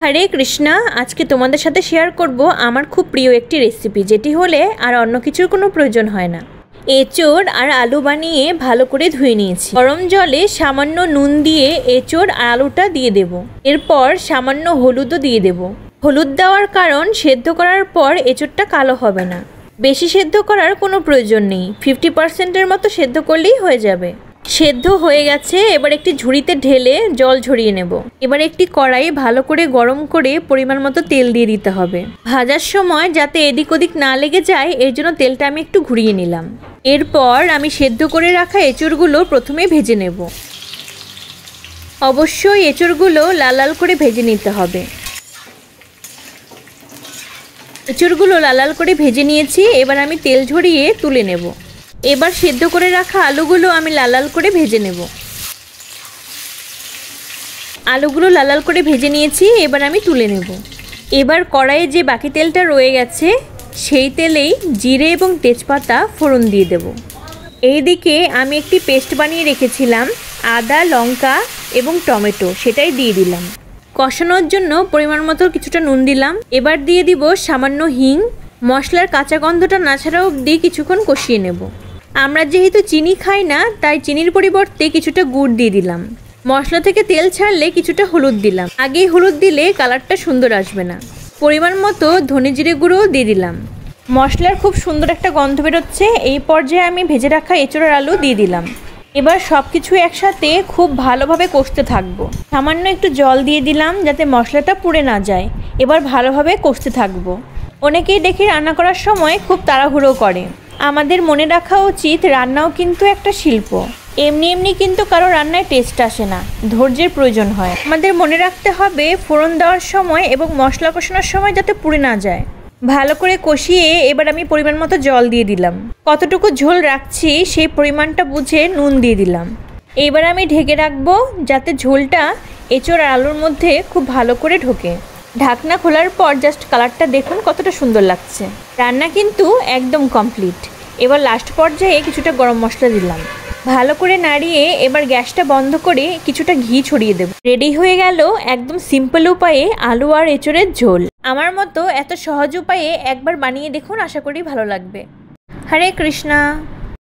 হরে কৃষ্ণা, আজকে তোমাদের সাথে শেয়ার করব আমার খুব প্রিয় একটি রেসিপি, যেটি হলে আর অন্য কিছুর কোনো প্রয়োজন হয় না। এঁচোড় আর আলু বানিয়ে ভালো করে ধুয়ে নিয়েছি। গরম জলে সামান্য নুন দিয়ে এঁচোড় আর আলুটা দিয়ে দেব। এরপর সামান্য হলুদও দিয়ে দেব। হলুদ দেওয়ার কারণ সেদ্ধ করার পর এঁচোড়টা কালো হবে না। বেশি সেদ্ধ করার কোনো প্রয়োজন নেই, 50%-এর মতো সেদ্ধ করলেই হয়ে যাবে। সেদ্ধ হয়ে গেছে, এবার একটি ঝুড়িতে ঢেলে জল ঝরিয়ে নেব। এবার একটি কড়াই ভালো করে গরম করে পরিমাণ মতো তেল দিয়ে দিতে হবে। ভাজার সময় যাতে এদিক ওদিক না লেগে যায় এর জন্য তেলটা আমি একটু ঘুরিয়ে নিলাম। এরপর আমি সেদ্ধ করে রাখা এঁচোড়গুলো প্রথমে ভেজে নেব। অবশ্যই এঁচোড়গুলো লাল লাল করে ভেজে নিতে হবে। এঁচোড়গুলো লাল লাল করে ভেজে নিয়েছি, এবার আমি তেল ঝরিয়ে তুলে নেব। এবার সেদ্ধ করে রাখা আলুগুলো আমি লাল লাল করে ভেজে নেব। আলুগুলো লাল লাল করে ভেজে নিয়েছি, এবার আমি তুলে নেব। এবার কড়াইয়ে যে বাকি তেলটা রয়ে গেছে সেই তেলেই জিরে এবং তেজপাতা ফোড়ন দিয়ে দেব। এইদিকে আমি একটি পেস্ট বানিয়ে রেখেছিলাম আদা, লঙ্কা এবং টমেটো, সেটাই দিয়ে দিলাম। কষানোর জন্য পরিমাণ মতো কিছুটা নুন দিলাম। এবার দিয়ে দিব সামান্য হিং। মশলার কাঁচা গন্ধটা না ছাড়া অবধি কিছুক্ষণ কষিয়ে নেব। আমরা যেহেতু চিনি খাই না, তাই চিনির পরিবর্তে কিছুটা গুড় দিয়ে দিলাম। মশলা থেকে তেল ছাড়লে কিছুটা হলুদ দিলাম। আগেই হলুদ দিলে কালারটা সুন্দর আসবে না। পরিমাণ মতো ধনে জিরে গুঁড়োও দিয়ে দিলাম। মশলার খুব সুন্দর একটা গন্ধ বেরোচ্ছে। এই পর্যায়ে আমি ভেজে রাখা এঁচোড় আর আলু দিয়ে দিলাম। এবার সব কিছু একসাথে খুব ভালোভাবে কষতে থাকবো। সামান্য একটু জল দিয়ে দিলাম যাতে মশলাটা পুড়ে না যায়। এবার ভালোভাবে কষতে থাকবো। অনেকেই দেখি রান্না করার সময় খুব তাড়াহুড়ো করে। আমাদের মনে রাখা উচিত রান্নাও কিন্তু একটা শিল্প। এমনি এমনি কিন্তু কারো রান্নায় টেস্ট আসে না, ধৈর্যের প্রয়োজন হয়। আমাদের মনে রাখতে হবে ফোড়ন দেওয়ার সময় এবং মশলা কষানোর সময় যাতে পুড়ে না যায়। ভালো করে কষিয়ে এবার আমি পরিমাণ মতো জল দিয়ে দিলাম। কতটুকু ঝোল রাখছি সেই পরিমাণটা বুঝে নুন দিয়ে দিলাম। এবার আমি ঢেকে রাখবো যাতে ঝোলটা এঁচোড় আর আলুর মধ্যে খুব ভালো করে ঢোকে। ঢাকনা খোলার পর জাস্ট কালারটা দেখুন কতটা সুন্দর লাগছে। রান্না কিন্তু একদম কমপ্লিট। এবার লাস্ট পর্যায়ে কিছুটা গরম মশলা দিলাম। ভালো করে নাড়িয়ে এবার গ্যাসটা বন্ধ করে কিছুটা ঘি ছড়িয়ে দেব। রেডি হয়ে গেল একদম সিম্পল উপায়ে আলু আর এঁচোড়ের ঝোল। আমার মতো এত সহজ উপায়ে একবার বানিয়ে দেখুন, আশা করি ভালো লাগবে। হরে কৃষ্ণা।